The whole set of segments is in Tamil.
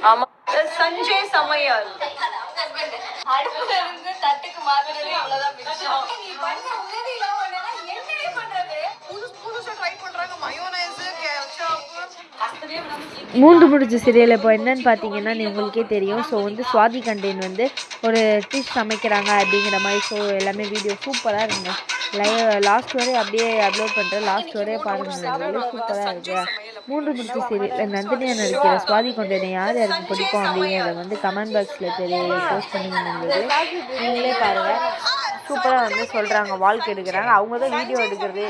ஆமா சஞ்சய் சமையல் அடுப்புல இருந்து தட்டுக்கு மாத்துறதே அவ்வளவுதான் விஷயம். நீ பண்ண உதவியில என்னவே பண்றது புதுசா ட்ரை பண்றாங்க மயோனைஸ் கெச்சப் மூன்று முடிச்சு சீரியல் இப்போ என்னன்னு பார்த்தீங்கன்னா உங்களுக்கே தெரியும். ஸோ வந்து சுவாதி கண்டேன் வந்து ஒரு டிஷ் சமைக்கிறாங்க அப்படிங்கிற மாதிரி. ஸோ எல்லாமே வீடியோ சூப்பராக இருக்குங்க. லாஸ்ட் வரை அப்படியே அப்லோட் பண்ணுறேன். லாஸ்ட் வரையே பாருங்கள், சூப்பராக இருக்குது. மூன்று முடிச்சு சீரியல் நந்தினியா நடிக்கிற சுவாதி கண்டேனை யார் யாருக்கு பிடிக்கும் அப்படிங்கிறத வந்து கமெண்ட் பாக்ஸில் போஸ்ட் பண்ணியிருந்தது. நீங்களே பாருங்கள், சூப்பராக வந்து சொல்கிறாங்க. வாழ்க்கை எடுக்கிறாங்க, அவங்க தான் வீடியோ எடுக்கிறது.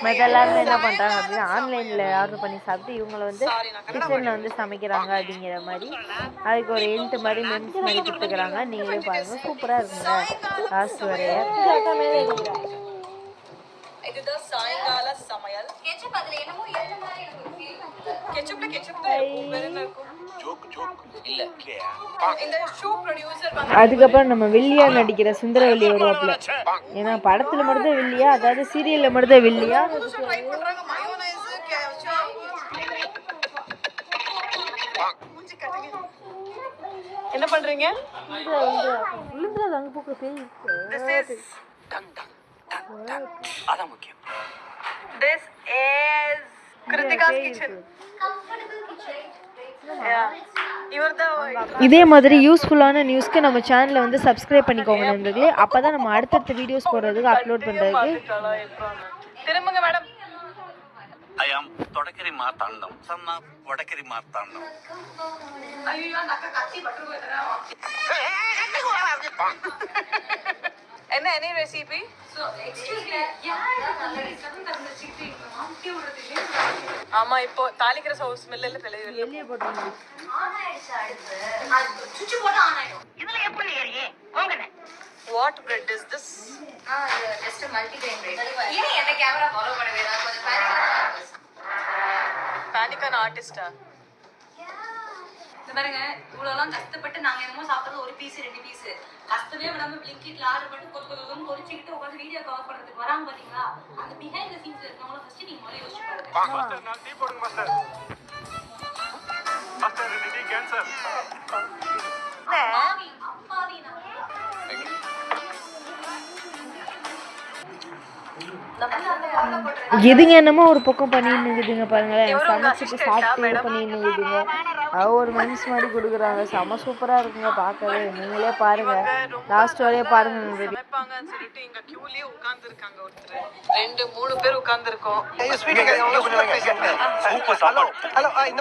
மற்ற எல்லாருமே என்ன பண்ணுறாங்க அப்படின்னா ஆன்லைனில் ஆர்டர் பண்ணி சாப்பிட்டு இவங்களை வந்து கிச்சனில் வந்து சமைக்கிறாங்க அப்படிங்கிற மாதிரி. அதுக்கு ஒரு எண்ட் மாதிரி மெம்ஸ் மாதிரி கொடுத்துக்கிறாங்க. நீங்களே பாருங்கள், சூப்பராக இருக்குங்க லாஸ்ட் வரைய. இதுதான் சாயங்கால சமையல். அதுக்கப்புறம் நம்ம வில்லியா நடிக்கிற சுந்தரவல்லி வருவாப்புல. ஏன்னா படத்துல மட்டும்தான் வில்லியா, அதாவது சீரியல்ல மட்டும்தான் வில்லியா. என்ன பண்றீங்க? This is Kritika's kitchen. இதே மாதிரி யூஸ்ஃபுல்லான நியூஸ்க்கு நம்ம சேனலை வந்து சப்ஸ்கிரைப் பண்ணிக்கோங்க நண்பர்களே. அப்பதான் நம்ம அடுத்தடுத்த வீடியோஸ் போடுறதுக்கு அப்லோட் பண்றதுக்கு. திரும்புங்க மேடம். I am தொடக்கரி மார்த்தாண்டம். சன்னா வடக்கரி மார்த்தாண்டம். ஐயோ அந்த அக்கா கத்தி பட்டு போறா. என்ன any recipe? So excuse me. ஆமா இப்போ தாளிக்கிற சவுஸ் ஸ்மெல் எல்லாம் வெளியே போடுறாங்க. ஆன் ஆயிடுச்சு அடுப்பு. அது சுவிட்ச் போட்டா ஆன் ஆயிடும். இதுல எப்படி ஏறியே? போங்கனே. What bread is this? Just a multi-grain bread. ஏன் என்ன கேமரா ஃபாலோ பண்ண வேணாம்? கொஞ்சம் பேனிக்கான ஆர்டிஸ்டா? இந்த பாருங்க, இவ்வளோலாம் கஷ்டப்பட்டு நாங்கள் என்னமோ சாப்பிட்றது ஒரு பீஸ் 2 பீஸ் கஷ்டமே விடாம பிளிங்கிட்ல ஆர்டர் பண்ணி கொஞ்சம் பொறிச்சுக்கிட்டு உட்காந்து வீடியோ கவர் பண்ணுறதுக்கு வராங்க பார்த்தீங்களா? அந்த பிஹைண்ட் த சீன்ஸ்ல இருக்கவங்கள ஃபர்ஸ்ட் நீங்க முதல்ல யோசிச்சு பாருங்க. மாஸ்டர் நான் டீ போடுங்க மாஸ்டர். மாஸ்டர் இது டீ கேன்சர். அப்பாவி நான் எதுங்க என்னமோ ஒரு பக்கம் பண்ணின்னு இருக்குதுங்க பாருங்களேன். சமைச்சிட்டு சாப்பிட்டு பண்ணின்னு இருக்குதுங்க. ஒரு மென்ஸ் மாதிரி கொடுக்குறாங்க. செம சூப்பரா இருக்குங்க பார்க்கவே. நீங்களே பாருங்க, லாஸ்ட் வரையே பாருங்க. சொல்லிட்டு இங்க கியூலயே உட்கார்ந்து இருக்காங்க. ஒருத்தர் 2 3 பேர் உட்கார்ந்து இருக்கோம்.